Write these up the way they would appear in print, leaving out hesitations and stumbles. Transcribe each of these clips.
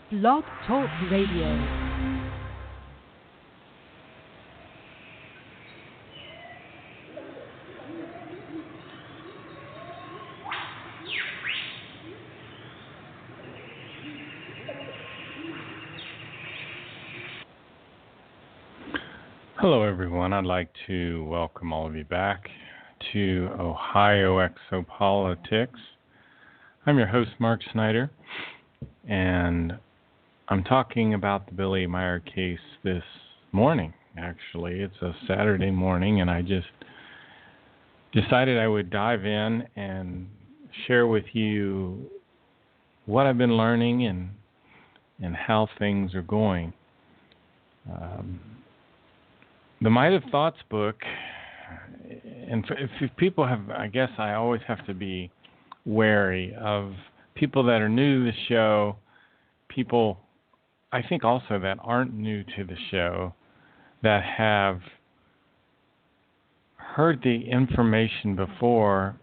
Blog Talk Radio. Hello, everyone. I'd like to welcome all of you back to Ohio Exopolitics. I'm your host, Mark Snyder, and I'm talking about the Billy Meyer case this morning, actually. It's a Saturday morning, and I just decided I would dive in and share with you what I've been learning and how things are going. The Might of Thoughts book, and if people have, I guess I always have to be wary of people that are new to the show, people I think also that aren't new to the show, that have heard the information before,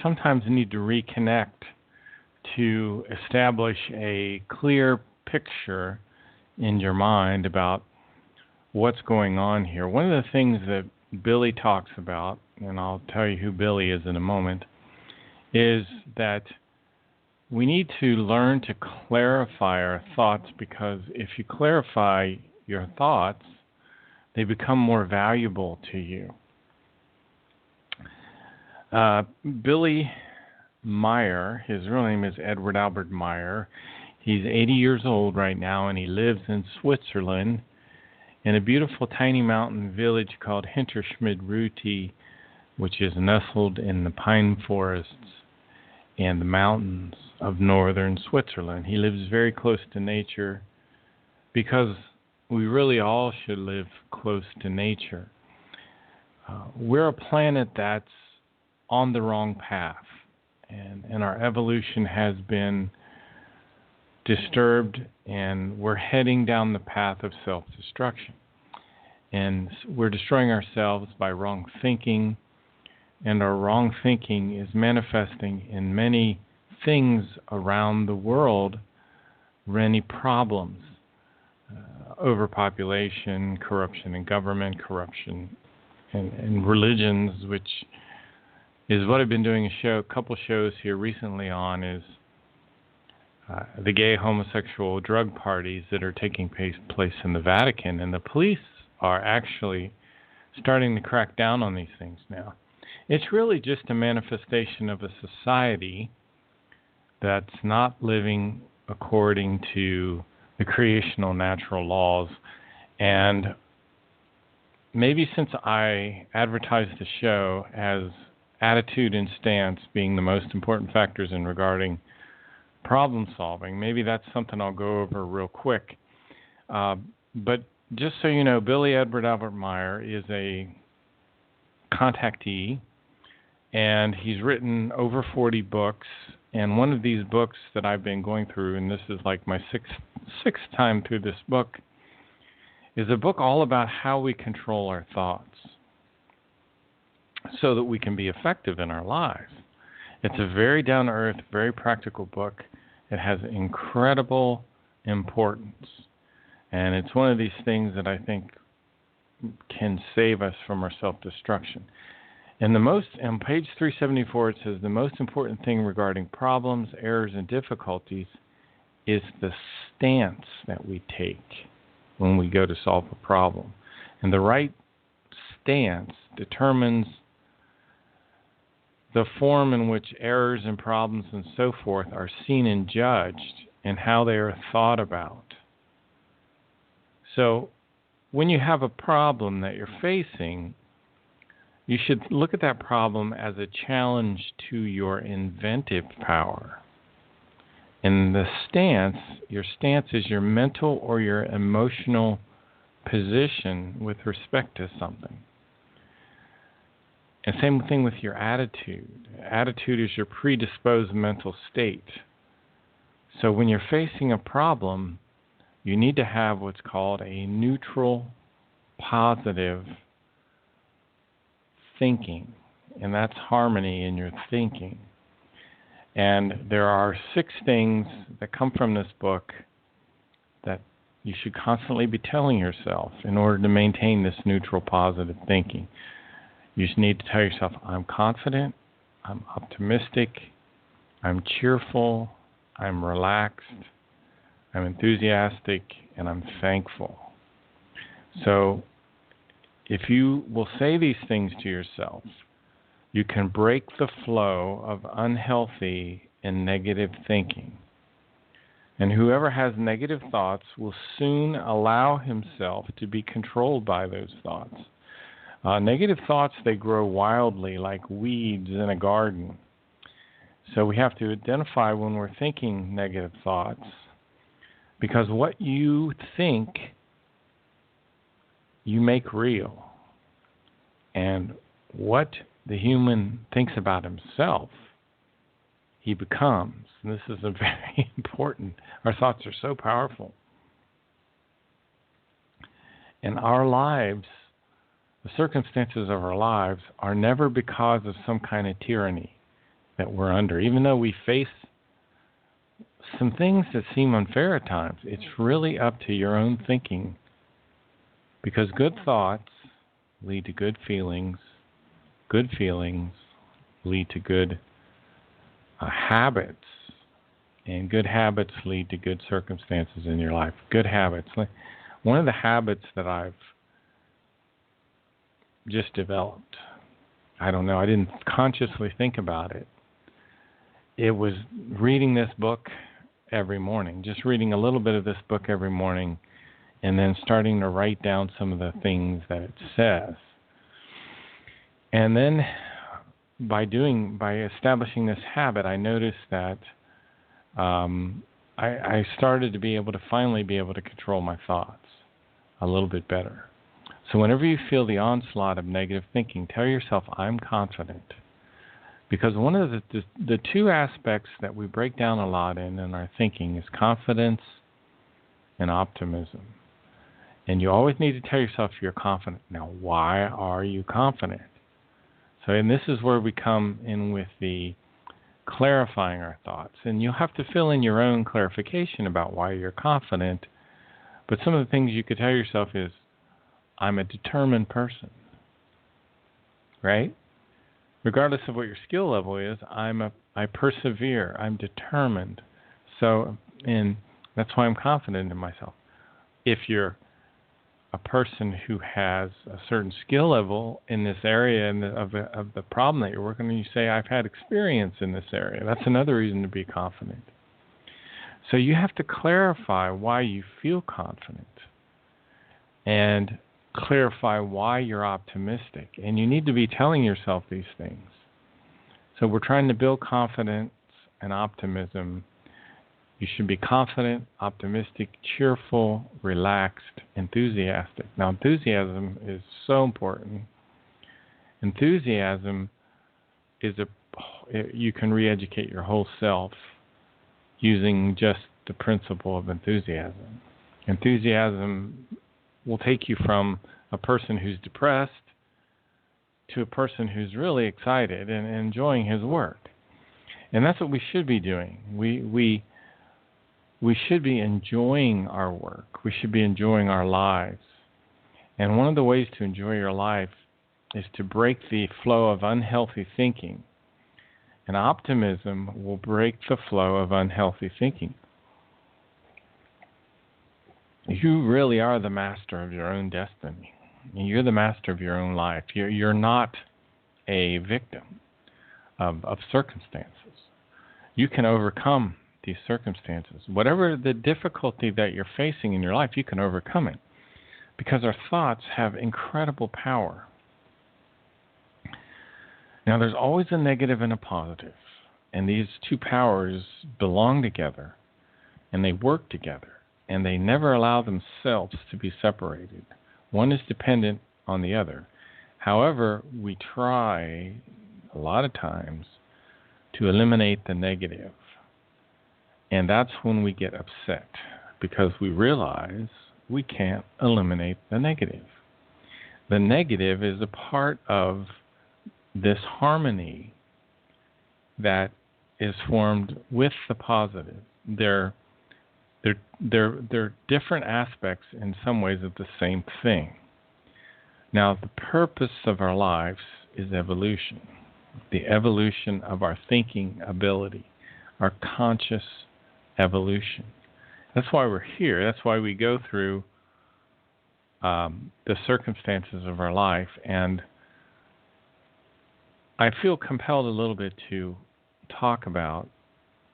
sometimes need to reconnect to establish a clear picture in your mind about what's going on here. One of the things that Billy talks about, and I'll tell you who Billy is in a moment, is that we need to learn to clarify our thoughts, because if you clarify your thoughts, they become more valuable to you. Billy Meyer, his real name is Edward Albert Meyer. He's 80 years old right now, and he lives in Switzerland, in a beautiful tiny mountain village called Hinterschmid-Ruti, which is nestled in the pine forests and the mountains of northern Switzerland. He lives very close to nature because we really all should live close to nature. We're a planet that's on the wrong path, and our evolution has been disturbed, and we're heading down the path of self-destruction. And we're destroying ourselves by wrong thinking, and our wrong thinking is manifesting in many things around the world, many problems, overpopulation, corruption in government, corruption in religions, which is what I've been doing a couple shows here recently on, is the gay, homosexual drug parties that are taking place in the Vatican, and the police are actually starting to crack down on these things now. It's really just a manifestation of a society that's not living according to the creational natural laws. And maybe since I advertised the show as attitude and stance being the most important factors in regarding problem solving, maybe that's something I'll go over real quick. But just so you know, Billy Edward Albert Meyer is a contactee, and he's written over 40 books. And one of these books that I've been going through, and this is like my sixth time through this book, is a book all about how we control our thoughts so that we can be effective in our lives. It's a very down-to-earth, very practical book. It has incredible importance. And it's one of these things that I think can save us from our self-destruction. And on page 374, it says, the most important thing regarding problems, errors, and difficulties is the stance that we take when we go to solve a problem. And the right stance determines the form in which errors and problems and so forth are seen and judged, and how they are thought about. So when you have a problem that you're facing, you should look at that problem as a challenge to your inventive power. And the stance, your stance is your mental or your emotional position with respect to something. And same thing with your attitude. Attitude is your predisposed mental state. So when you're facing a problem, you need to have what's called a neutral, positive thinking. And that's harmony in your thinking. And there are 6 things that come from this book that you should constantly be telling yourself in order to maintain this neutral, positive thinking. You just need to tell yourself, I'm confident, I'm optimistic, I'm cheerful, I'm relaxed, I'm enthusiastic, and I'm thankful. So if you will say these things to yourself, you can break the flow of unhealthy and negative thinking. And whoever has negative thoughts will soon allow himself to be controlled by those thoughts. Negative thoughts, they grow wildly like weeds in a garden. So we have to identify when we're thinking negative thoughts, because what you think, you make real. And what the human thinks about himself, he becomes. And this is a very important. Our thoughts are so powerful. And our lives, the circumstances of our lives, are never because of some kind of tyranny that we're under. Even though we face some things that seem unfair at times, it's really up to your own thinking. Because good thoughts lead to good feelings lead to good habits, and good habits lead to good circumstances in your life. Good habits. One of the habits that I've just developed, I don't know, I didn't consciously think about it. It was reading this book every morning, just reading a little bit of this book every morning, and then starting to write down some of the things that it says. And then by establishing this habit, I noticed that I started to finally be able to control my thoughts a little bit better. So whenever you feel the onslaught of negative thinking, tell yourself, I'm confident. Because one of the two aspects that we break down a lot in our thinking is confidence and optimism. And you always need to tell yourself you're confident. Now, why are you confident? So, and this is where we come in with the clarifying our thoughts. And you'll have to fill in your own clarification about why you're confident. But some of the things you could tell yourself is, I'm a determined person. Right? Regardless of what your skill level is, I persevere. I'm determined. So, and that's why I'm confident in myself. If you're a person who has a certain skill level in this area of the problem that you're working on, you say, I've had experience in this area. That's another reason to be confident. So you have to clarify why you feel confident and clarify why you're optimistic. And you need to be telling yourself these things. So we're trying to build confidence and optimism. You should be confident, optimistic, cheerful, relaxed, enthusiastic. Now, enthusiasm is so important. Enthusiasm is you can re-educate your whole self using just the principle of enthusiasm. Enthusiasm will take you from a person who's depressed to a person who's really excited and enjoying his work. And that's what we should be doing. We should be enjoying our work. We should be enjoying our lives. And one of the ways to enjoy your life is to break the flow of unhealthy thinking. And optimism will break the flow of unhealthy thinking. You really are the master of your own destiny. You're the master of your own life. You're not a victim of circumstances. You can overcome these circumstances. Whatever the difficulty that you're facing in your life, you can overcome it. Because our thoughts have incredible power. Now, there's always a negative and a positive. And these two powers belong together. And they work together. And they never allow themselves to be separated. One is dependent on the other. However, we try a lot of times to eliminate the negative. And that's when we get upset, because we realize we can't eliminate the negative. The negative is a part of this harmony that is formed with the positive. They're they're different aspects in some ways of the same thing. Now, the purpose of our lives is evolution, the evolution of our thinking ability, our conscious evolution. That's why we're here. That's why we go through the circumstances of our life. And I feel compelled a little bit to talk about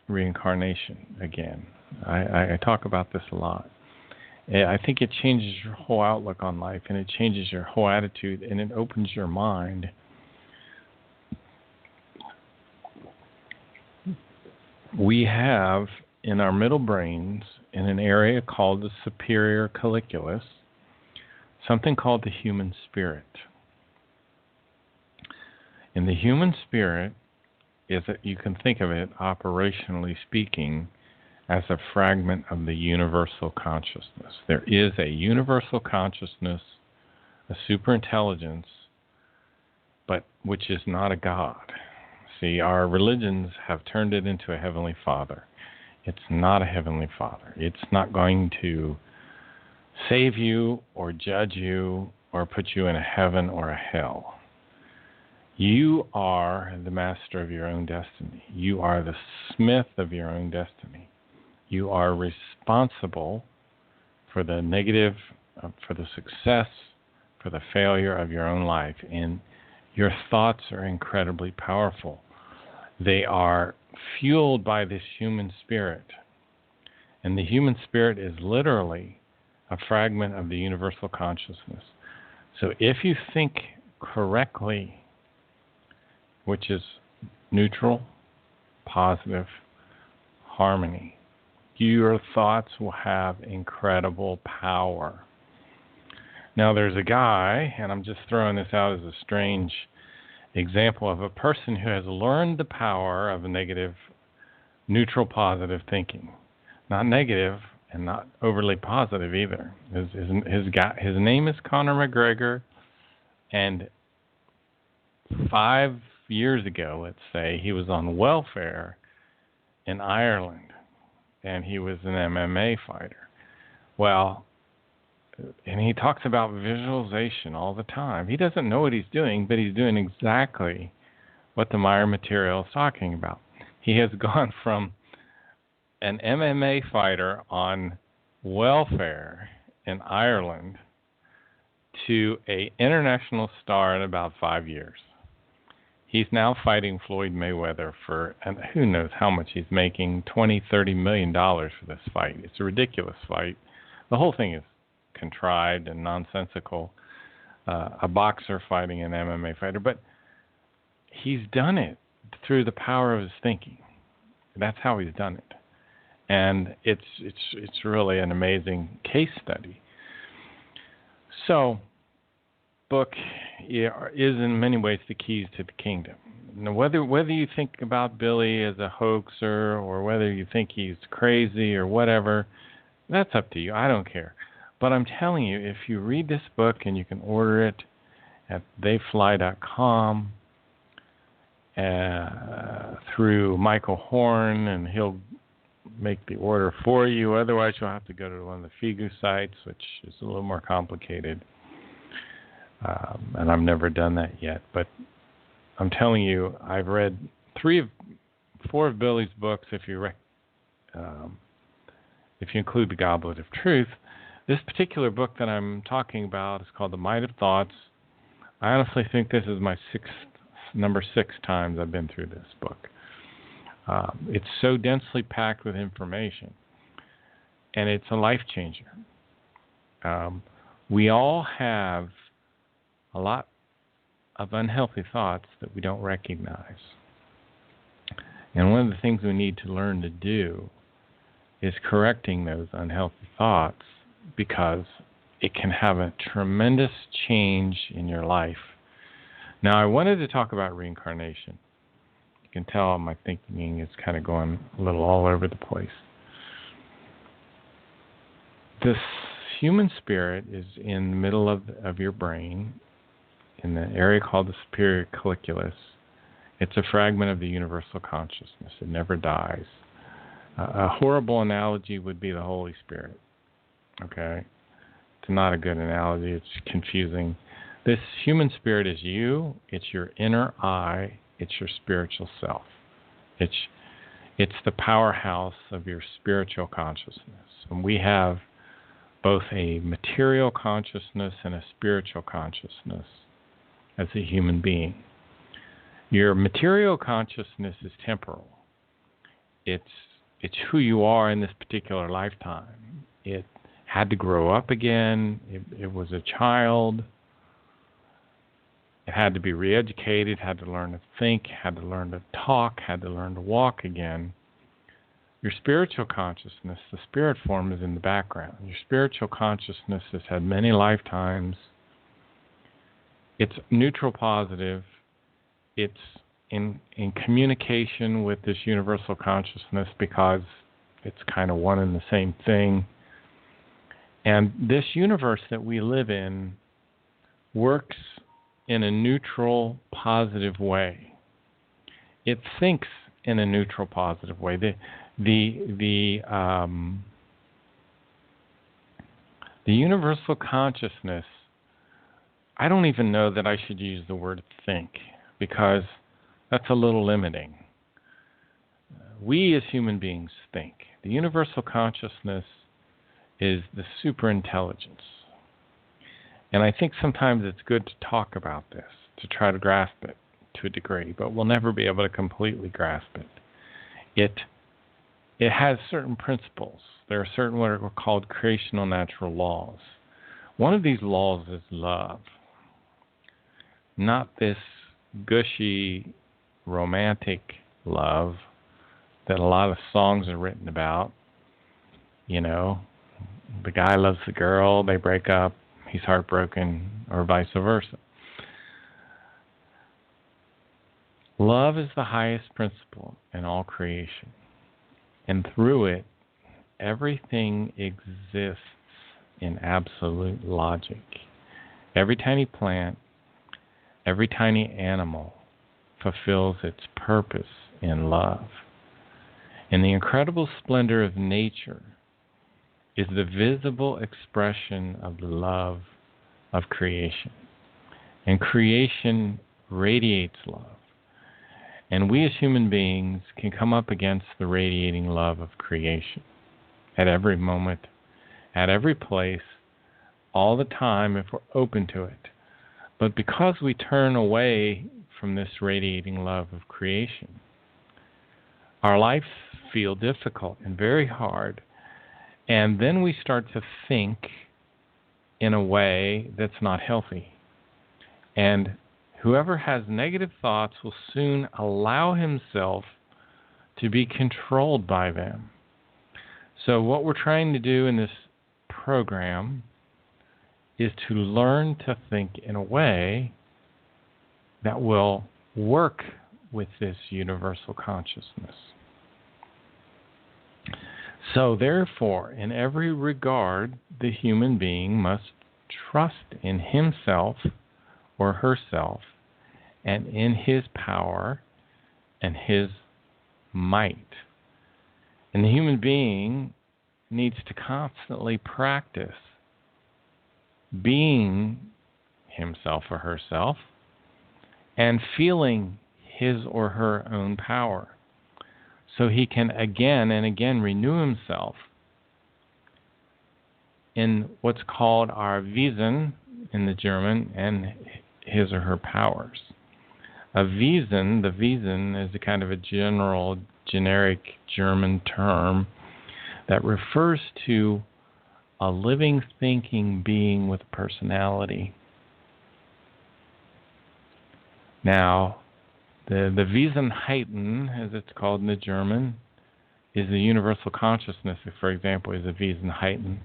reincarnation again. I talk about this a lot. I think it changes your whole outlook on life, and it changes your whole attitude, and it opens your mind. We have in our middle brains, in an area called the superior colliculus, something called the human spirit. And the human spirit is that you can think of it, operationally speaking, as a fragment of the universal consciousness. There is a universal consciousness, a superintelligence, but which is not a God. See, our religions have turned it into a heavenly father. It's not a heavenly father. It's not going to save you or judge you or put you in a heaven or a hell. You are the master of your own destiny. You are the smith of your own destiny. You are responsible for the negative, for the success, for the failure of your own life. And your thoughts are incredibly powerful. They are fueled by this human spirit. And the human spirit is literally a fragment of the universal consciousness. So if you think correctly, which is neutral, positive, harmony, your thoughts will have incredible power. Now, there's a guy, and I'm just throwing this out as a strange example of a person who has learned the power of a negative, neutral, positive thinking. Not negative and not overly positive either. His name is Conor McGregor, and 5 years ago, let's say, he was on welfare in Ireland, and he was an MMA fighter. Well, and he talks about visualization all the time. He doesn't know what he's doing, but he's doing exactly what the Meyer material is talking about. He has gone from an MMA fighter on welfare in Ireland to an international star in about 5 years. He's now fighting Floyd Mayweather for, and who knows how much he's making, $20-30 million for this fight. It's a ridiculous fight. The whole thing is contrived and nonsensical. A boxer fighting an MMA fighter, but he's done it through the power of his thinking. That's how he's done it, and it's really an amazing case study. So, book is in many ways the keys to the kingdom. Now, whether you think about Billy as a hoaxer or whether you think he's crazy or whatever, that's up to you. I don't care. But I'm telling you, if you read this book, and you can order it at theyfly.com through Michael Horn, and he'll make the order for you. Otherwise, you'll have to go to one of the Figu sites, which is a little more complicated. And I've never done that yet. But I'm telling you, I've read 4 of Billy's books, if you include The Goblet of Truth. This particular book that I'm talking about is called The Might of Thoughts. I honestly think this is my number 6 times I've been through this book. It's so densely packed with information, and it's a life changer. We all have a lot of unhealthy thoughts that we don't recognize. And one of the things we need to learn to do is correcting those unhealthy thoughts, because it can have a tremendous change in your life. Now, I wanted to talk about reincarnation. You can tell my thinking is kind of going a little all over the place. This human spirit is in the middle of your brain, in the area called the superior colliculus. It's a fragment of the universal consciousness. It never dies. A horrible analogy would be the Holy Spirit. Okay? It's not a good analogy. It's confusing. This human spirit is you. It's your inner I. It's your spiritual self. It's the powerhouse of your spiritual consciousness. And we have both a material consciousness and a spiritual consciousness as a human being. Your material consciousness is temporal. It's who you are in this particular lifetime. It had to grow up again. It was a child. It had to be re-educated, had to learn to think, had to learn to talk, had to learn to walk again. Your spiritual consciousness, the spirit form, is in the background. Your spiritual consciousness has had many lifetimes. It's neutral positive. It's in communication with this universal consciousness because it's kind of one and the same thing. And this universe that we live in works in a neutral, positive way. It thinks in a neutral, positive way. The universal consciousness, I don't even know that I should use the word think, because that's a little limiting. We as human beings think. The universal consciousness is the superintelligence. And I think sometimes it's good to talk about this, to try to grasp it to a degree, but we'll never be able to completely grasp it. It has certain principles. There are certain what are called creational natural laws. One of these laws is love. Not this gushy, romantic love that a lot of songs are written about. You know, the guy loves the girl, they break up, he's heartbroken, or vice versa. Love is the highest principle in all creation. And through it, everything exists in absolute logic. Every tiny plant, every tiny animal fulfills its purpose in love. And the incredible splendor of nature is the visible expression of the love of creation. And creation radiates love. And we as human beings can come up against the radiating love of creation at every moment, at every place, all the time if we're open to it. But because we turn away from this radiating love of creation, our lives feel difficult and very hard. And then we start to think in a way that's not healthy. And whoever has negative thoughts will soon allow himself to be controlled by them. So what we're trying to do in this program is to learn to think in a way that will work with this universal consciousness. So therefore, in every regard, the human being must trust in himself or herself and in his power and his might. And the human being needs to constantly practice being himself or herself and feeling his or her own power, so he can again and again renew himself in what's called our Wesen in the German and his or her powers. A Wesen, the Wesen is a kind of a generic German term that refers to a living, thinking being with a personality. Now, the Wesenheiten, as it's called in the German, is the universal consciousness, for example, is a Wesenheiten.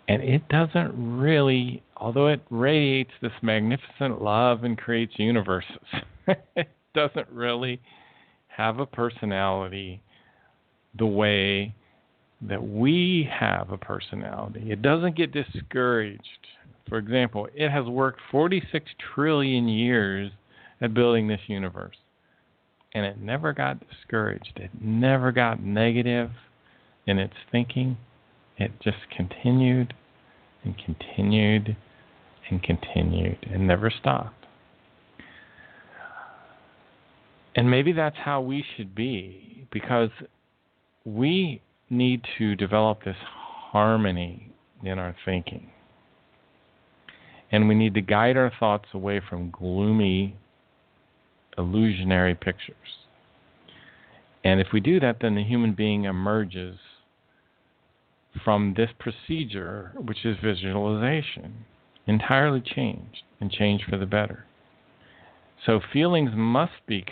And it doesn't really, although it radiates this magnificent love and creates universes, it doesn't really have a personality the way that we have a personality. It doesn't get discouraged. For example, it has worked 46 trillion years at building this universe. and it never got discouraged. It never got negative in its thinking. It just continued and continued and continued and never stopped. And maybe that's how we should be, because we need to develop this harmony in our thinking. And we need to guide our thoughts away from gloomy, illusionary pictures. And if we do that, then the human being emerges from this procedure, which is visualization, entirely changed, and changed for the better. So feelings must be,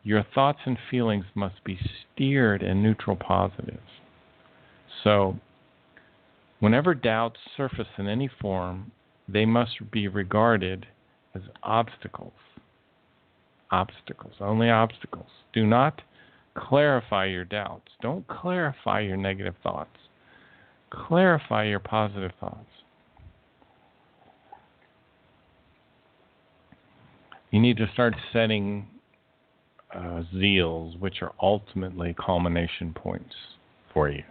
your thoughts and feelings must be steered in neutral positives. So whenever doubts surface in any form, they must be regarded as obstacles. Obstacles, only obstacles. Do not clarify your doubts. Don't clarify your negative thoughts. Clarify your positive thoughts. You need to start setting zeals, which are ultimately culmination points for you.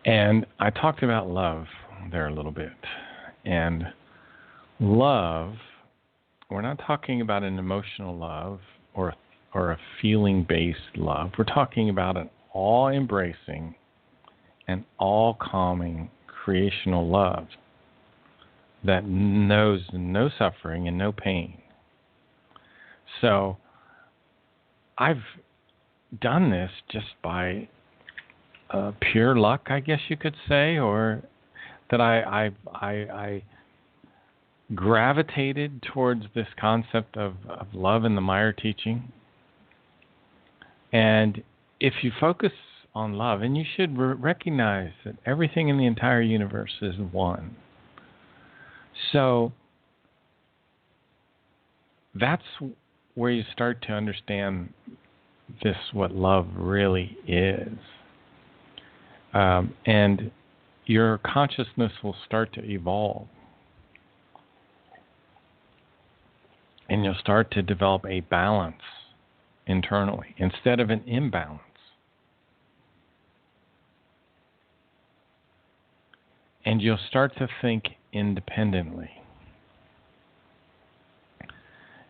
And I talked about love there a little bit. And love, we're not talking about an emotional love or a feeling-based love. We're talking about an all-embracing and all-calming creational love that knows no suffering and no pain. So I've done this just by pure luck, I guess you could say, or that I gravitated towards this concept of love in the Meyer teaching. And if you focus on love, and you should recognize that everything in the entire universe is one. So that's where you start to understand this, what love really is. And your consciousness will start to evolve. And you'll start to develop a balance internally instead of an imbalance. And you'll start to think independently.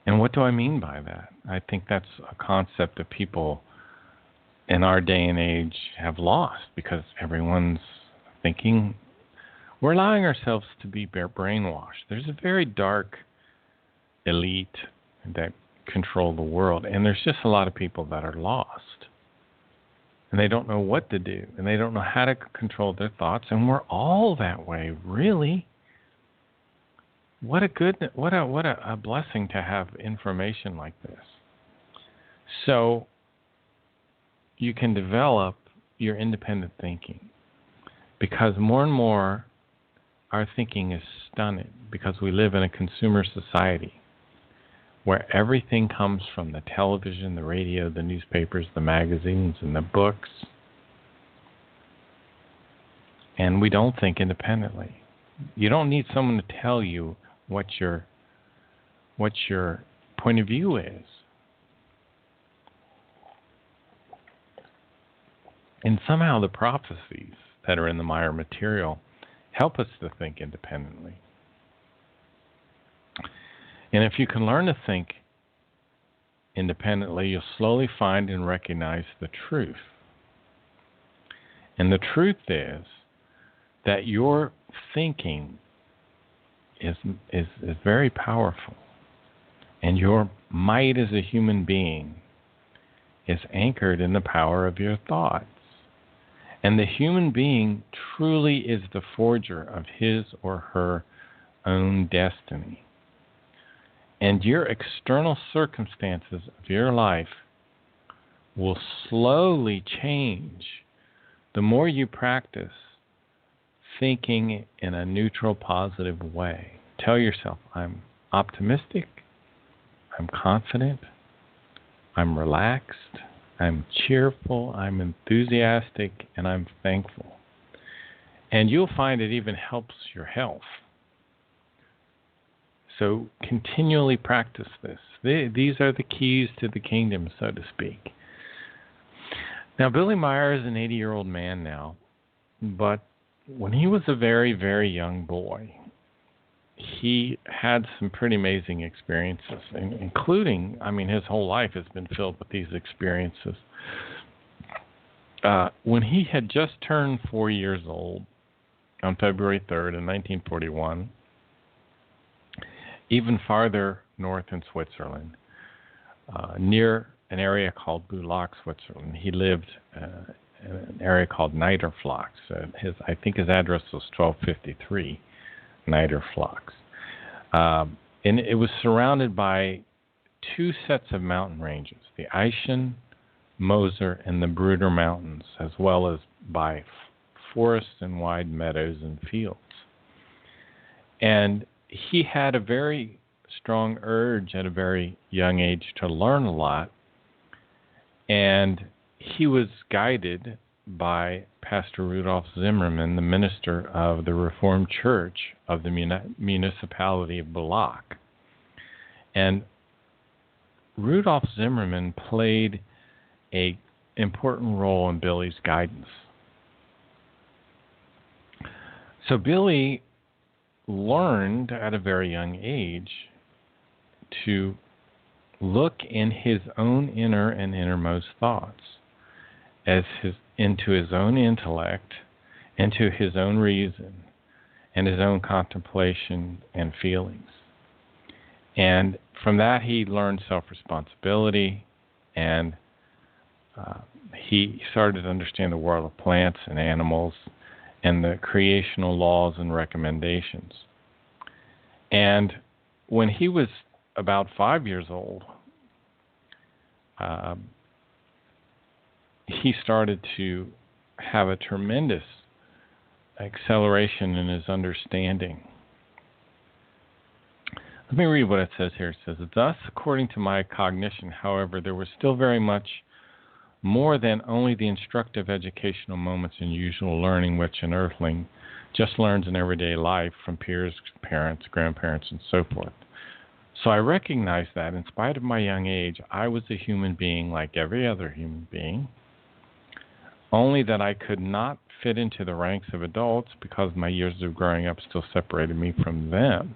And what do I mean by that? I think that's a concept that people in our day and age have lost, because everyone's thinking, we're allowing ourselves to be brainwashed. There's a very dark elite that control the world, and there's just a lot of people that are lost. And they don't know what to do, and they don't know how to control their thoughts, and we're all that way, really. What a blessing to have information like this. So you can develop your independent thinking, because more and more our thinking is stunted, because we live in a consumer society where everything comes from the television, the radio, the newspapers, the magazines, and the books. And we don't think independently. You don't need someone to tell you what your point of view is. And somehow the prophecies that are in the Meyer material help us to think independently. And if you can learn to think independently, you'll slowly find and recognize the truth. And the truth is that your thinking is very powerful. And your might as a human being is anchored in the power of your thoughts. And the human being truly is the forger of his or her own destiny. And your external circumstances of your life will slowly change the more you practice thinking in a neutral, positive way. Tell yourself, I'm optimistic, I'm confident, I'm relaxed, I'm cheerful, I'm enthusiastic, and I'm thankful. And you'll find it even helps your health. So continually practice this. These are the keys to the kingdom, so to speak. Now, Billy Meyer is an 80-year-old man now, but when he was a very, very young boy, he had some pretty amazing experiences, including, his whole life has been filled with these experiences. When he had just turned 4 years old, on February 3rd in 1941, even farther north in Switzerland, near an area called Boulac, Switzerland. He lived in an area called Niederflachs. I think his address was 1253 Niederflachs. And it was surrounded by two sets of mountain ranges, the Eichen, Moser, and the Bruder Mountains, as well as by forests and wide meadows and fields. And he had a very strong urge at a very young age to learn a lot, and he was guided by Pastor Rudolf Zimmermann, the minister of the Reformed Church of the municipality of Boulac. And Rudolf Zimmermann played an important role in Billy's guidance. So Billy learned at a very young age to look in his own inner and innermost thoughts into his own intellect, into his own reason, and his own contemplation and feelings. And from that he learned self-responsibility, and he started to understand the world of plants and animals and the creational laws and recommendations. And when he was about 5 years old, he started to have a tremendous acceleration in his understanding. Let me read what it says here. It says, "Thus, according to my cognition, however, there was still very much more than only the instructive educational moments in usual learning which an earthling just learns in everyday life from peers, parents, grandparents, and so forth. So I recognized that in spite of my young age, I was a human being like every other human being, only that I could not fit into the ranks of adults because my years of growing up still separated me from them.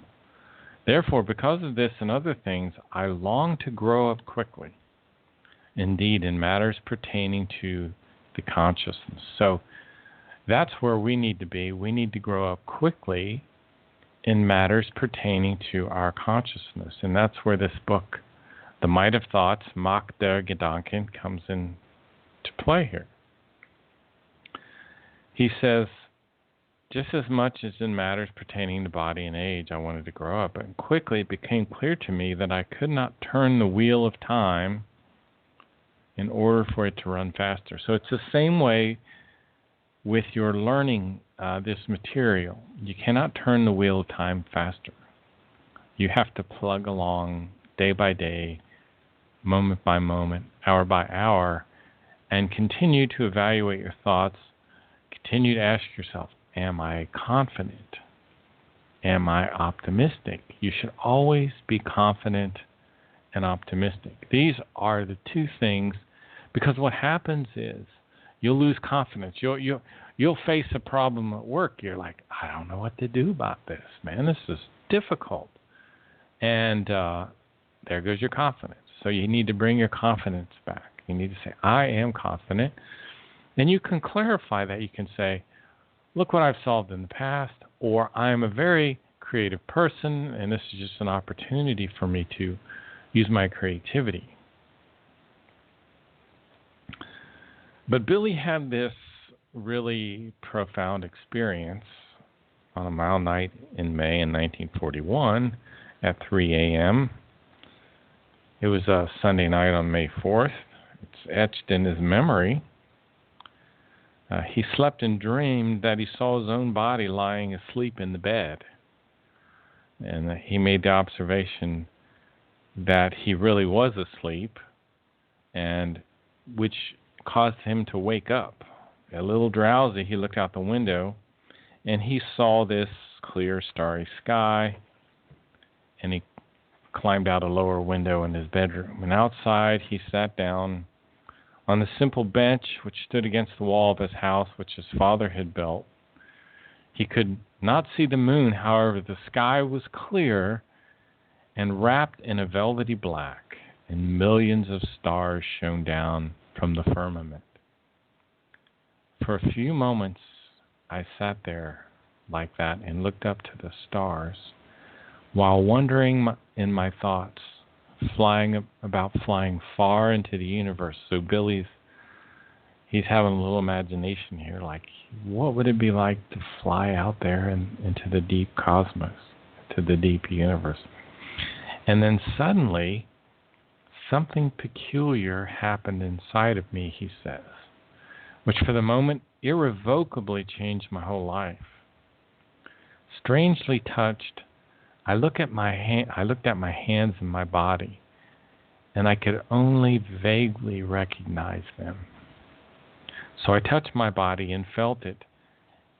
Therefore, because of this and other things, I long to grow up quickly, indeed, in matters pertaining to the consciousness." So that's where we need to be. We need to grow up quickly in matters pertaining to our consciousness. And that's where this book, The Might of Thoughts, Macht der Gedanken, comes in to play here. He says, just as much as in matters pertaining to body and age, I wanted to grow up. And quickly it became clear to me that I could not turn the wheel of time in order for it to run faster. So it's the same way with your learning this material. You cannot turn the wheel of time faster. You have to plug along day by day, moment by moment, hour by hour, and continue to evaluate your thoughts. Continue to ask yourself, am I confident? Am I optimistic? You should always be confident and optimistic. These are the two things, because what happens is you'll lose confidence. You'll face a problem at work. You're like, I don't know what to do about this, man. This is difficult. And there goes your confidence. So you need to bring your confidence back. You need to say, I am confident. Then you can clarify that. You can say, look what I've solved in the past, or I'm a very creative person, and this is just an opportunity for me to use my creativity. But Billy had this really profound experience on a mild night in May in 1941 at 3 a.m. It was a Sunday night on May 4th. It's etched in his memory. He slept and dreamed that he saw his own body lying asleep in the bed. And he made the observation that he really was asleep, and which caused him to wake up. A little drowsy, he looked out the window, and he saw this clear, starry sky, and he climbed out a lower window in his bedroom. And outside, he sat down on the simple bench which stood against the wall of his house, which his father had built. He could not see the moon, however, the sky was clear and wrapped in a velvety black, and millions of stars shone down from the firmament. For a few moments, I sat there like that and looked up to the stars, while wondering in my thoughts, flying far into the universe. So he's having a little imagination here, like what would it be like to fly out there into the deep cosmos, to the deep universe? And then suddenly, something peculiar happened inside of me, he says, which for the moment irrevocably changed my whole life. Strangely touched, I looked at my hands and my body, and I could only vaguely recognize them. So I touched my body and felt it,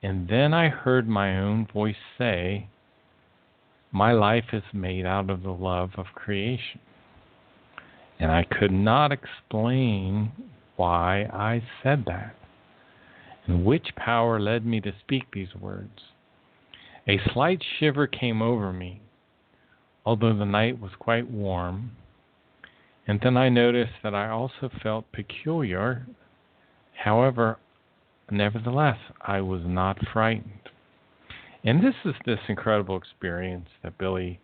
and then I heard my own voice say, "My life is made out of the love of creation." And I could not explain why I said that, and which power led me to speak these words. A slight shiver came over me, although the night was quite warm, and then I noticed that I also felt peculiar. However, nevertheless, I was not frightened. And this is this incredible experience that Billy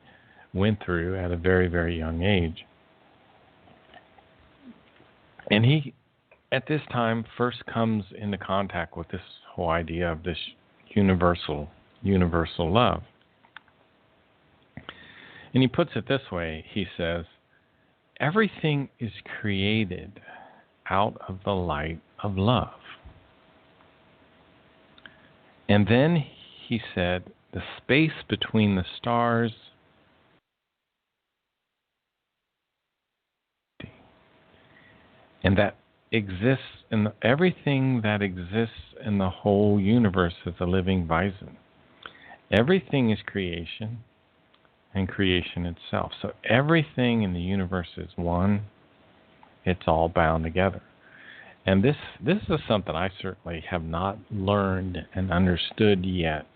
went through at a very, very young age. And he, at this time, first comes into contact with this whole idea of this universal love. And he puts it this way, he says, everything is created out of the light of love. And then he said, the space between the stars and that exists in everything that exists in the whole universe is a living bison. Everything is creation and creation itself. So everything in the universe is one. It's all bound together. And this is something I certainly have not learned and understood yet,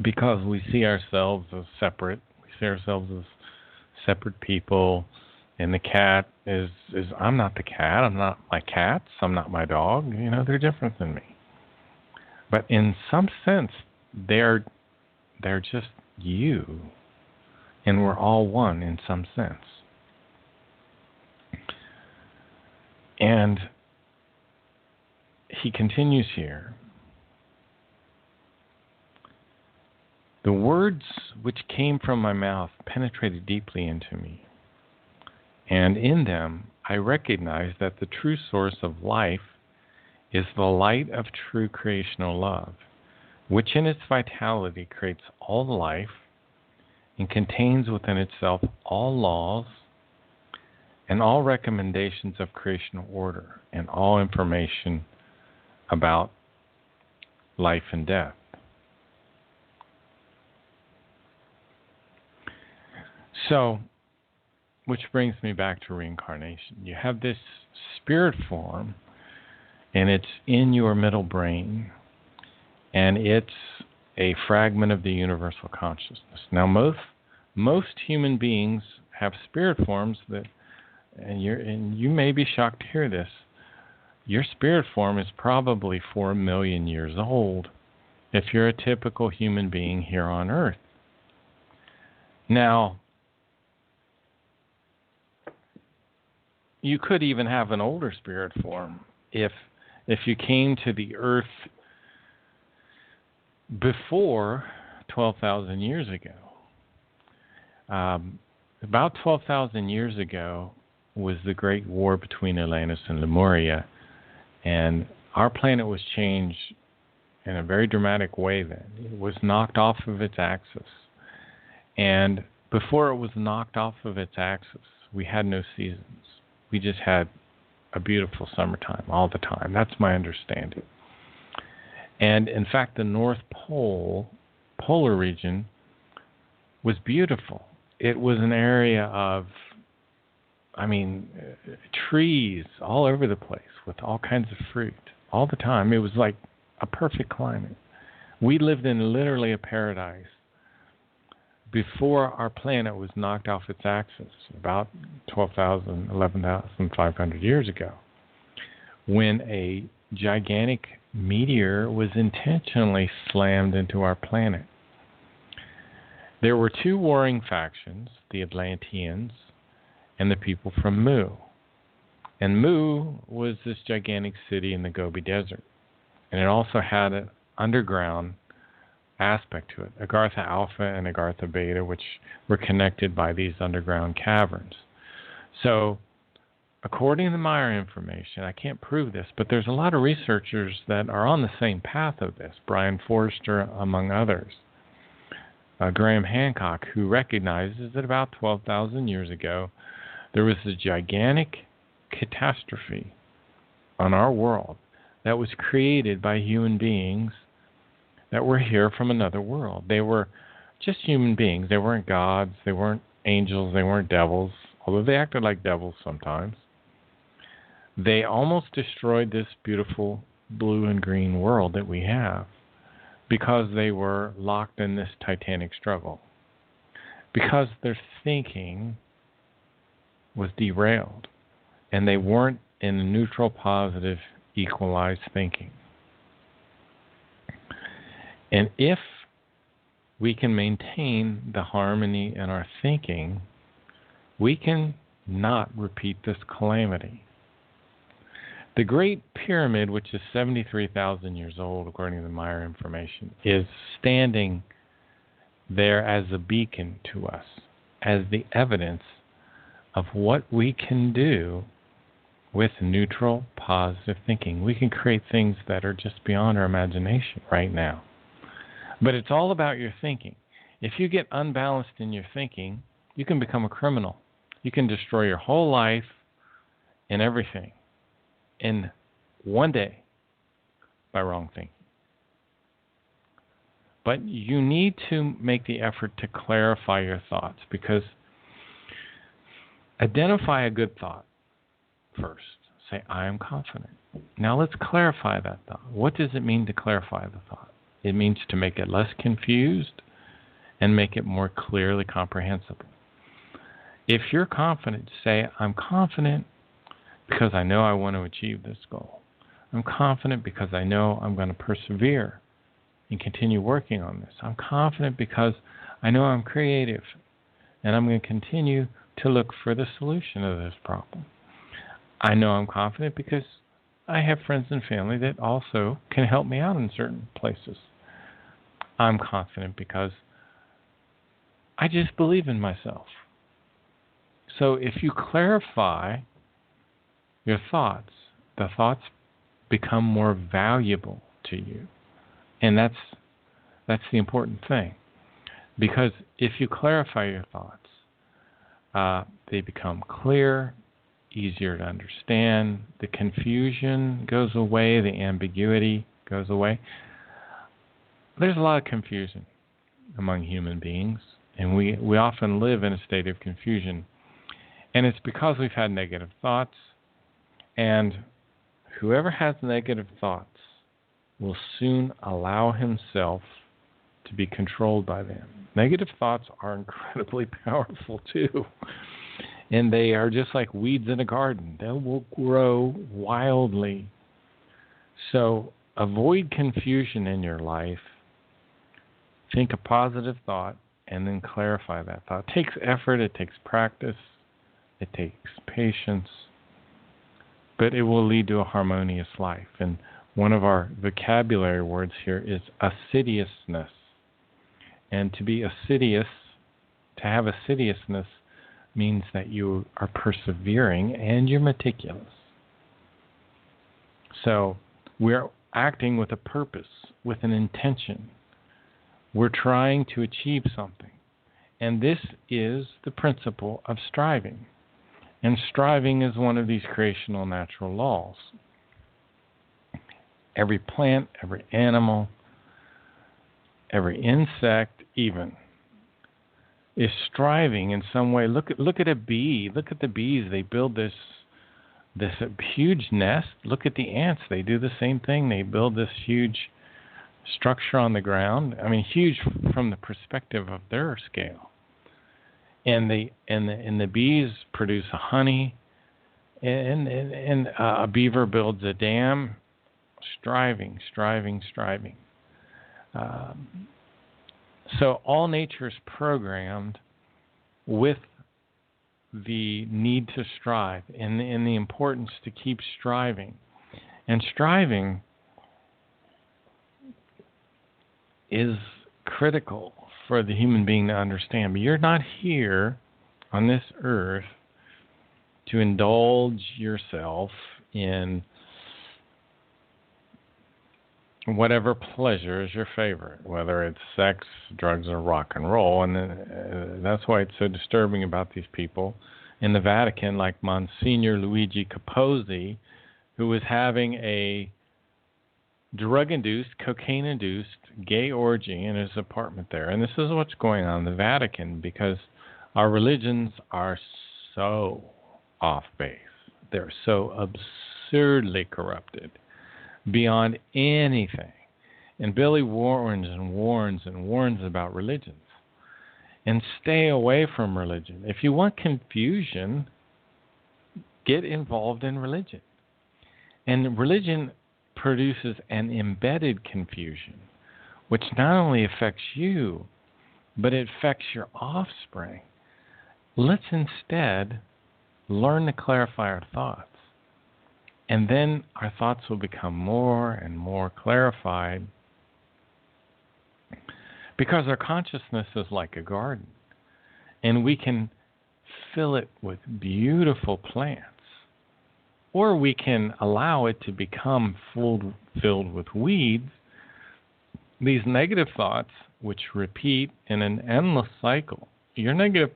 because we see ourselves as separate. We see ourselves as separate people. And the cat is I'm not the cat. I'm not my cats. I'm not my dog. They're different than me. But in some sense, they're just you. And we're all one in some sense. And he continues here. The words which came from my mouth penetrated deeply into me. And in them, I recognized that the true source of life is the light of true creational love, which in its vitality creates all life and contains within itself all laws and all recommendations of creational order and all information about life and death. So, which brings me back to reincarnation. You have this spirit form, and it's in your middle brain, and it's a fragment of the universal consciousness. Now, most human beings have spirit forms that, and you may be shocked to hear this, your spirit form is probably 4 million years old if you're a typical human being here on Earth. Now, you could even have an older spirit form if you came to the Earth before 12,000 years ago. About 12,000 years ago was the Great War between Atlantis and Lemuria, and our planet was changed in a very dramatic way then. It was knocked off of its axis. And before it was knocked off of its axis, we had no seasons. We just had a beautiful summertime all the time. That's my understanding. And in fact, the North Pole, polar region, was beautiful. It was an area of, trees all over the place with all kinds of fruit all the time. It was like a perfect climate. We lived in literally a paradise before our planet was knocked off its axis about 11,500 years ago, when a gigantic meteor was intentionally slammed into our planet. There were two warring factions, the Atlanteans and the people from Mu. And Mu was this gigantic city in the Gobi Desert. And it also had an underground aspect to it, Agartha Alpha and Agartha Beta, which were connected by these underground caverns. So, according to my information, I can't prove this, but there's a lot of researchers that are on the same path of this, Brian Forrester among others. Graham Hancock, who recognizes that about 12,000 years ago, there was a gigantic catastrophe on our world that was created by human beings that were here from another world. They were just human beings. They weren't gods. They weren't angels. They weren't devils, although they acted like devils sometimes. They almost destroyed this beautiful blue and green world that we have because they were locked in this titanic struggle, because their thinking was derailed, and they weren't in a neutral, positive, equalized thinking. And if we can maintain the harmony in our thinking, we can not repeat this calamity. The Great Pyramid, which is 73,000 years old, according to my information, is standing there as a beacon to us, as the evidence of what we can do with neutral, positive thinking. We can create things that are just beyond our imagination right now. But it's all about your thinking. If you get unbalanced in your thinking, you can become a criminal. You can destroy your whole life and everything in one day by wrong thinking. But you need to make the effort to clarify your thoughts, because identify a good thought first. Say, I am confident. Now let's clarify that thought. What does it mean to clarify the thought? It means to make it less confused and make it more clearly comprehensible. If you're confident, say, I'm confident because I know I want to achieve this goal. I'm confident because I know I'm going to persevere and continue working on this. I'm confident because I know I'm creative and I'm going to continue to look for the solution of this problem. I know I'm confident because I have friends and family that also can help me out in certain places. I'm confident because I just believe in myself. So if you clarify your thoughts, the thoughts become more valuable to you. And that's the important thing. Because if you clarify your thoughts, they become clear, easier to understand. The confusion goes away. The ambiguity goes away. There's a lot of confusion among human beings, and we often live in a state of confusion. And it's because we've had negative thoughts, and whoever has negative thoughts will soon allow himself to be controlled by them. Negative thoughts are incredibly powerful too. And they are just like weeds in a garden. They will grow wildly. So avoid confusion in your life. Think a positive thought and then clarify that thought. It takes effort. It takes practice. It takes patience. But it will lead to a harmonious life. And one of our vocabulary words here is assiduousness. And to be assiduous, to have assiduousness, means that you are persevering and you're meticulous. So we're acting with a purpose, with an intention. We're trying to achieve something. And this is the principle of striving. And striving is one of these creational natural laws. Every plant, every animal, every insect even, is striving in some way. Look at a bee. Look at the bees. They build this huge nest. Look at the ants. They do the same thing. They build this huge structure on the ground. I mean, huge from the perspective of their scale. And the bees produce a honey, and a beaver builds a dam. Striving. So all nature is programmed with the need to strive and the importance to keep striving. And striving is critical for the human being to understand. But you're not here on this earth to indulge yourself in whatever pleasure is your favorite, whether it's sex, drugs, or rock and roll. And that's why it's so disturbing about these people in the Vatican, like Monsignor Luigi Capozzi, who was having a drug-induced, cocaine-induced gay orgy in his apartment there. And this is what's going on in the Vatican, because our religions are so off base. They're so absurdly corrupted beyond anything. And Billy warns about religions. And stay away from religion. If you want confusion, get involved in religion. And religion produces an embedded confusion, which not only affects you, but it affects your offspring. Let's instead learn to clarify our thoughts. And then our thoughts will become more and more clarified, because our consciousness is like a garden, and we can fill it with beautiful plants, or we can allow it to become filled with weeds, these negative thoughts which repeat in an endless cycle. Your negative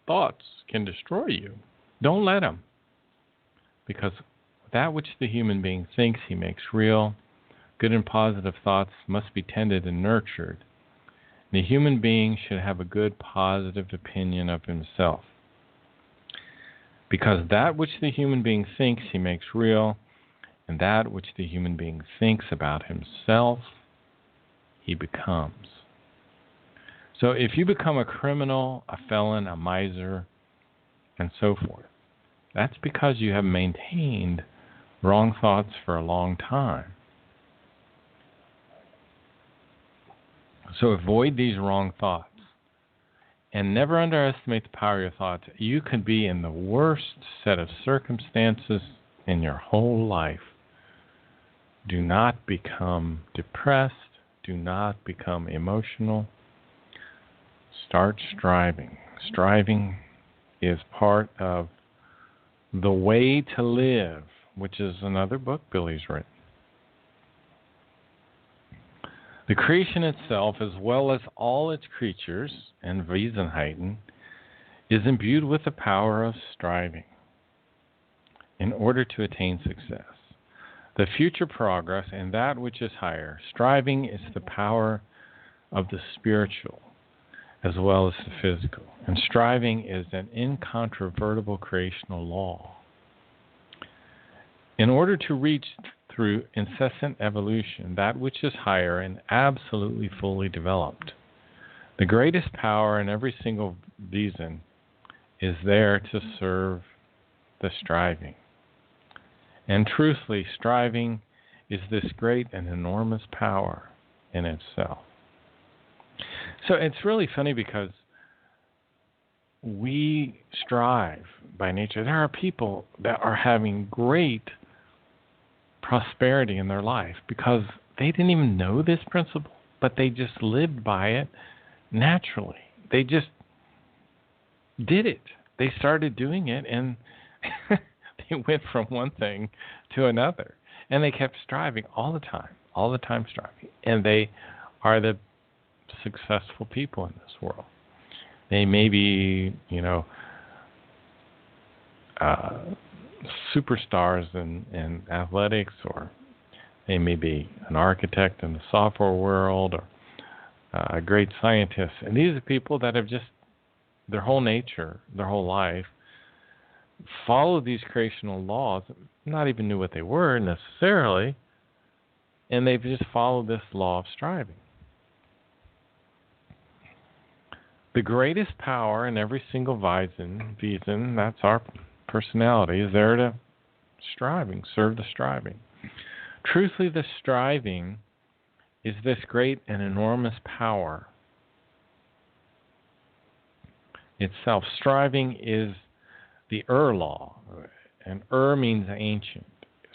thoughts can destroy you. Don't let them, because that which the human being thinks he makes real. Good and positive thoughts must be tended and nurtured. The human being should have a good, positive opinion of himself, because that which the human being thinks he makes real, and that which the human being thinks about himself, he becomes. So if you become a criminal, a felon, a miser, and so forth, that's because you have maintained wrong thoughts for a long time. So avoid these wrong thoughts. And never underestimate the power of your thoughts. You could be in the worst set of circumstances in your whole life. Do not become depressed. Do not become emotional. Start striving. Striving is part of The Way to Live, which is another book Billy's written. The creation itself, as well as all its creatures and Wesenheiten, is imbued with the power of striving in order to attain success. The future progress in that which is higher. Striving is the power of the spiritual as well as the physical. And striving is an incontrovertible creational law. In order to reach through incessant evolution that which is higher and absolutely fully developed, the greatest power in every single Wesen is there to serve the striving. And truthfully, striving is this great and enormous power in itself. So it's really funny because we strive by nature. There are people that are having great prosperity in their life because they didn't even know this principle, but they just lived by it naturally. They just did it. They started doing it, and they went from one thing to another. And they kept striving all the time striving. And they are the successful people in this world. They may be, superstars in athletics, or they may be an architect in the software world, or great scientists. And these are people that have just, their whole nature, their whole life, followed these creational laws, not even knew what they were necessarily, and they've just followed this law of striving. The greatest power in every single Wesen, that's our personality, is there to striving, serve the striving. Truthfully, the striving is this great and enormous power itself. Striving is the law, and means ancient.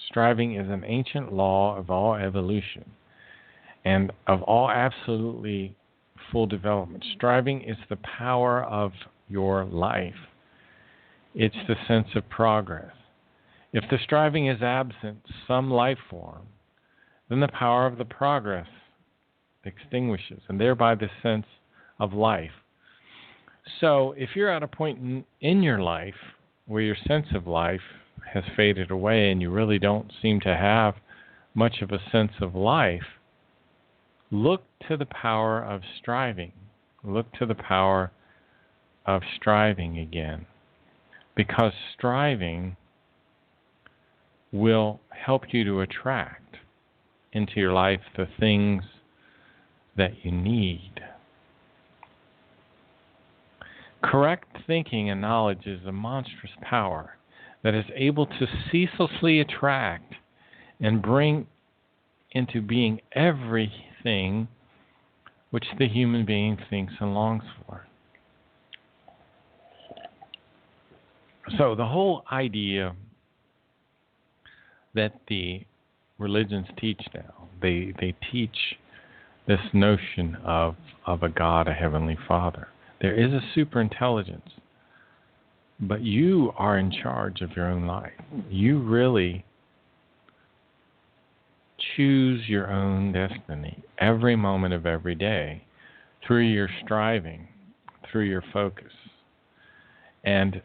Striving is an ancient law of all evolution and of all absolutely full development. Striving is the power of your life. It's the sense of progress. If the striving is absent, some life form, then the power of the progress extinguishes, and thereby the sense of life. So if you're at a point in your life where your sense of life has faded away and you really don't seem to have much of a sense of life, look to the power of striving. Look to the power of striving again. Because striving will help you to attract into your life the things that you need. Correct thinking and knowledge is a monstrous power that is able to ceaselessly attract and bring into being everything which the human being thinks and longs for. So the whole idea that the religions teach now, they teach this notion of a God, a Heavenly Father. There is a superintelligence, but you are in charge of your own life. You really choose your own destiny every moment of every day through your striving, through your focus. And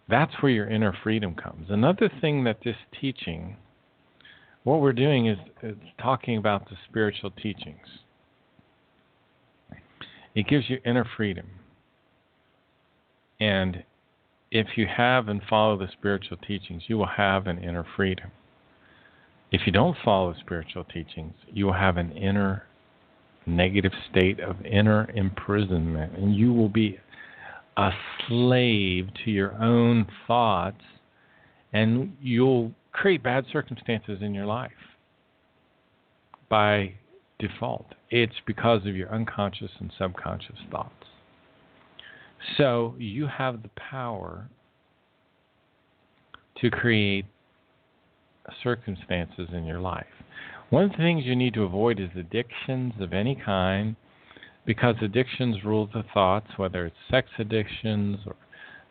that's where your inner freedom comes. Another thing that this teaching, what we're doing is talking about the spiritual teachings. It gives you inner freedom. And if you have and follow the spiritual teachings, you will have an inner freedom. If you don't follow the spiritual teachings, you will have an inner negative state of inner imprisonment, and you will be a slave to your own thoughts, and you'll create bad circumstances in your life by default. It's because of your unconscious and subconscious thoughts. So you have the power to create circumstances in your life. One of the things you need to avoid is addictions of any kind, because addictions rule the thoughts, whether it's sex addictions or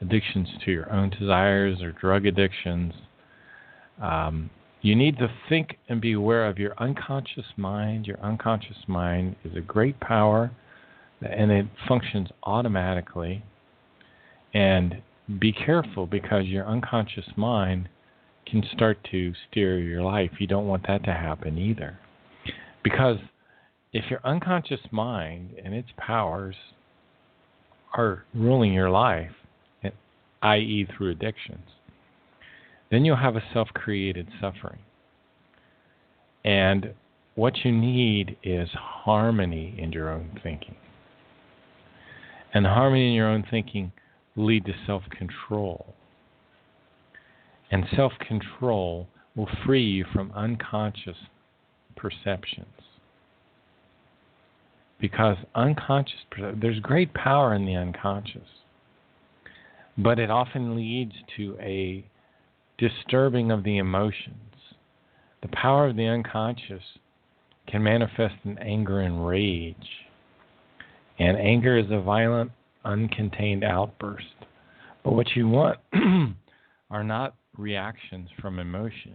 addictions to your own desires or drug addictions. You need to think and be aware of your unconscious mind. Your unconscious mind is a great power, and it functions automatically. And be careful, because your unconscious mind can start to steer your life. You don't want that to happen either. Because if your unconscious mind and its powers are ruling your life, i.e. through addictions, then you'll have a self-created suffering. And what you need is harmony in your own thinking. And harmony in your own thinking will lead to self-control. And self-control will free you from unconscious perceptions. Because there's great power in the unconscious, but it often leads to a disturbing of the emotions. The power of the unconscious can manifest in anger and rage. And anger is a violent, uncontained outburst. But what you want are not reactions from emotion,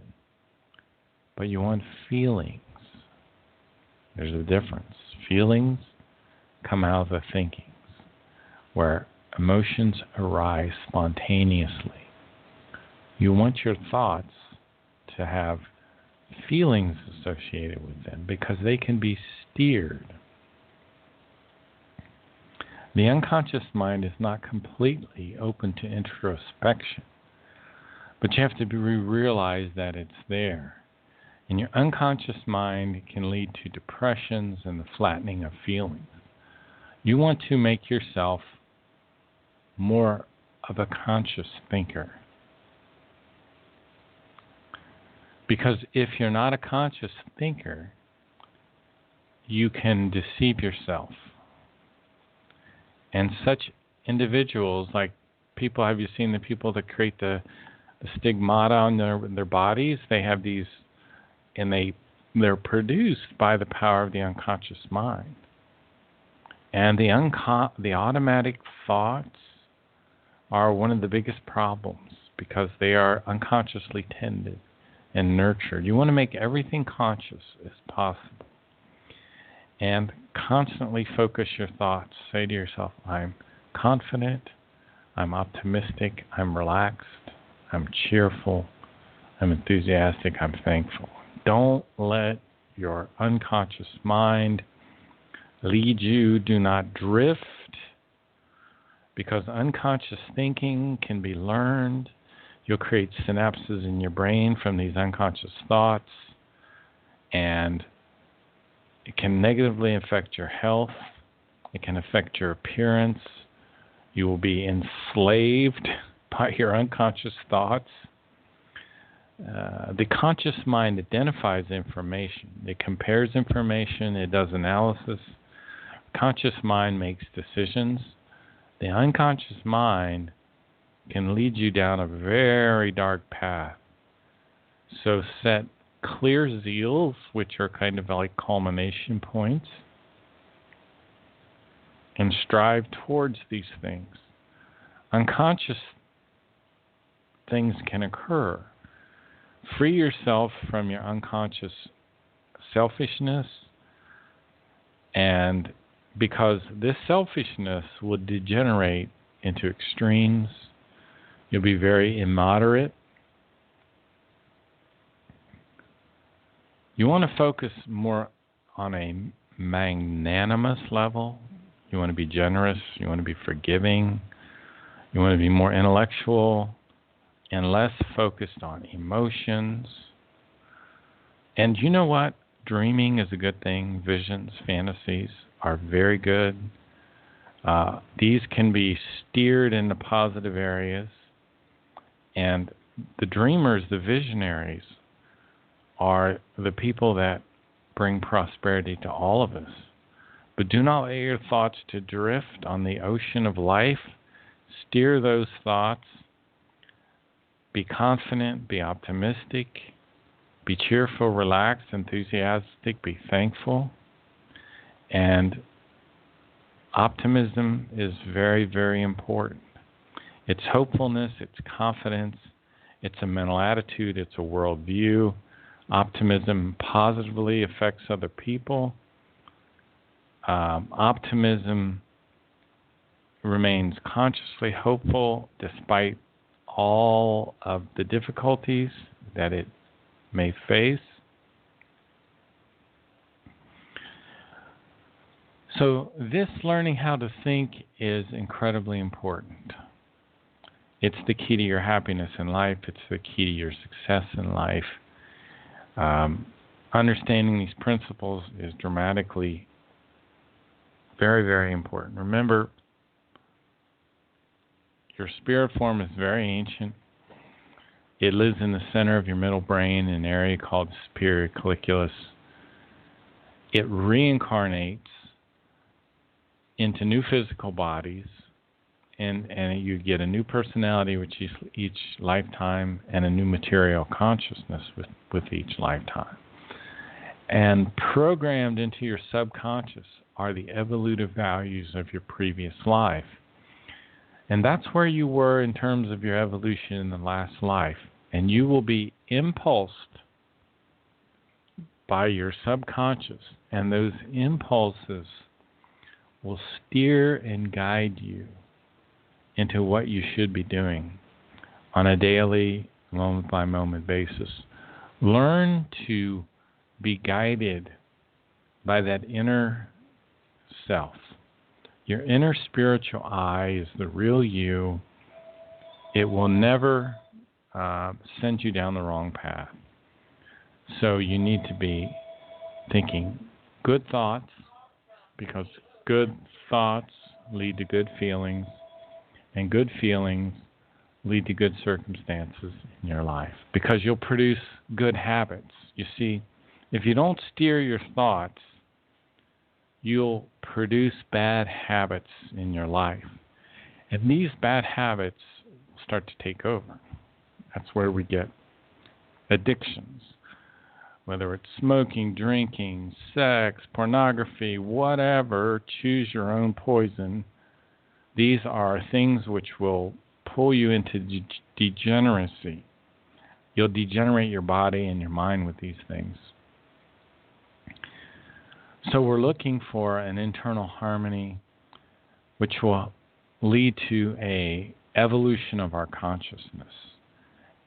but you want feelings. There's a difference. Feelings come out of the thinkings, where emotions arise spontaneously. You want your thoughts to have feelings associated with them, because they can be steered. The unconscious mind is not completely open to introspection, but you have to realize that it's there. And your unconscious mind can lead to depressions and the flattening of feelings. You want to make yourself more of a conscious thinker. Because if you're not a conscious thinker, you can deceive yourself. And such individuals, like people, have you seen the people that create the stigmata on their bodies? They have these, and they're produced by the power of the unconscious mind. And the automatic thoughts are one of the biggest problems because they are unconsciously tended and nurtured. You want to make everything conscious as possible. And constantly focus your thoughts. Say to yourself, I'm confident, I'm optimistic, I'm relaxed, I'm cheerful, I'm enthusiastic, I'm thankful. Don't let your unconscious mind lead you. Do not drift, because unconscious thinking can be learned. You'll create synapses in your brain from these unconscious thoughts, and it can negatively affect your health. It can affect your appearance. You will be enslaved by your unconscious thoughts. The conscious mind identifies information. It compares information. It does analysis. Conscious mind makes decisions. The unconscious mind can lead you down a very dark path. So set clear zeals, which are kind of like culmination points, and strive towards these things. Unconscious things can occur. Free yourself from your unconscious selfishness, and because this selfishness will degenerate into extremes, you'll be very immoderate. You want to focus more on a magnanimous level. You want to be generous. You want to be forgiving. You want to be more intellectual and less focused on emotions. And you know what? Dreaming is a good thing. Visions, fantasies are very good. These can be steered into positive areas. And the dreamers, the visionaries, are the people that bring prosperity to all of us. But do not let your thoughts to drift on the ocean of life. Steer those thoughts. Be confident, be optimistic, be cheerful, relaxed, enthusiastic, be thankful. And optimism is very, very important. It's hopefulness, it's confidence, it's a mental attitude, it's a worldview. Optimism positively affects other people. Optimism remains consciously hopeful despite all of the difficulties that it may face. So this learning how to think is incredibly important. It's the key to your happiness in life. It's the key to your success in life. Understanding these principles is dramatically very, very important. Remember, your spirit form is very ancient. It lives in the center of your middle brain in an area called superior colliculus. It reincarnates into new physical bodies, and you get a new personality with each lifetime and a new material consciousness with each lifetime. And programmed into your subconscious are the evolutive values of your previous life. And that's where you were in terms of your evolution in the last life. And you will be impulsed by your subconscious. And those impulses will steer and guide you into what you should be doing on a daily, moment-by-moment basis. Learn to be guided by that inner self. Your inner spiritual I is the real you. It will never send you down the wrong path. So you need to be thinking good thoughts, because good thoughts lead to good feelings, and good feelings lead to good circumstances in your life, because you'll produce good habits. You see, if you don't steer your thoughts, you'll produce bad habits in your life. And these bad habits start to take over. That's where we get addictions, whether it's smoking, drinking, sex, pornography, whatever. Choose your own poison. These are things which will pull you into degeneracy. You'll degenerate your body and your mind with these things. So we're looking for an internal harmony which will lead to a evolution of our consciousness.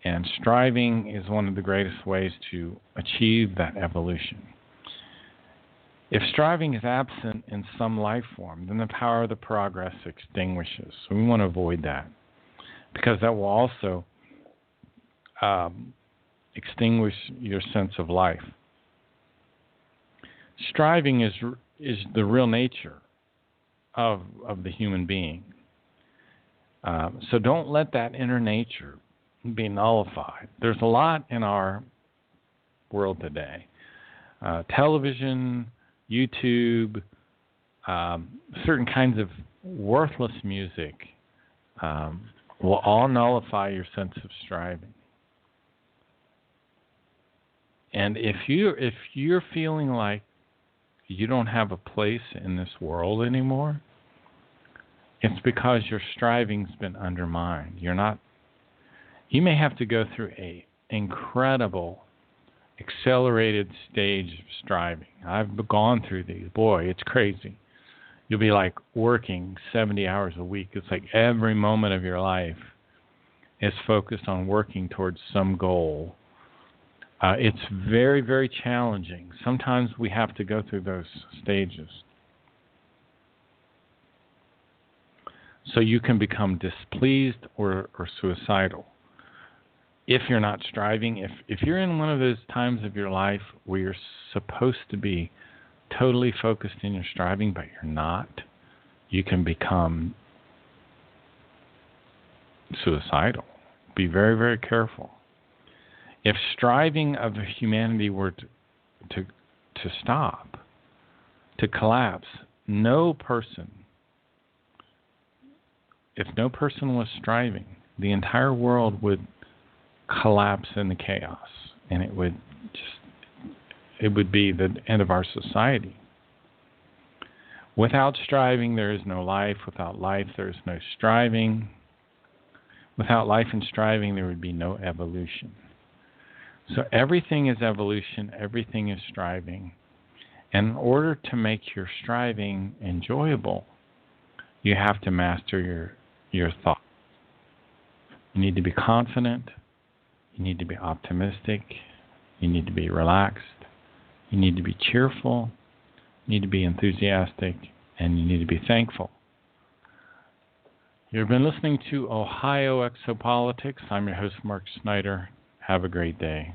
And striving is one of the greatest ways to achieve that evolution. If striving is absent in some life form, then the power of the progress extinguishes. So we want to avoid that, because that will also extinguish your sense of life. Striving is the real nature of the human being. So don't let that inner nature be nullified. There's a lot in our world today. Television, YouTube, certain kinds of worthless music will all nullify your sense of striving. And if you're feeling like you don't have a place in this world anymore, it's because your striving's been undermined. You may have to go through a incredible accelerated stage of striving. I've gone through these. Boy, it's crazy. You'll be like working 70 hours a week. It's like every moment of your life is focused on working towards some goal. It's very, very challenging. Sometimes we have to go through those stages. So you can become displeased or suicidal if you're not striving. If you're in one of those times of your life where you're supposed to be totally focused in your striving, but you're not, you can become suicidal. Be very, very careful. If striving of humanity were to stop, to collapse, if no person was striving, the entire world would collapse in the chaos, and it would be the end of our society. Without striving, there is no life. Without life, there is no striving. Without life and striving, there would be no evolution. So everything is evolution, everything is striving. And in order to make your striving enjoyable, you have to master your thought. You need to be confident. You need to be optimistic. You need to be relaxed. You need to be cheerful. You need to be enthusiastic. And you need to be thankful. You've been listening to Ohio Exopolitics. I'm your host, Mark Snyder. Have a great day.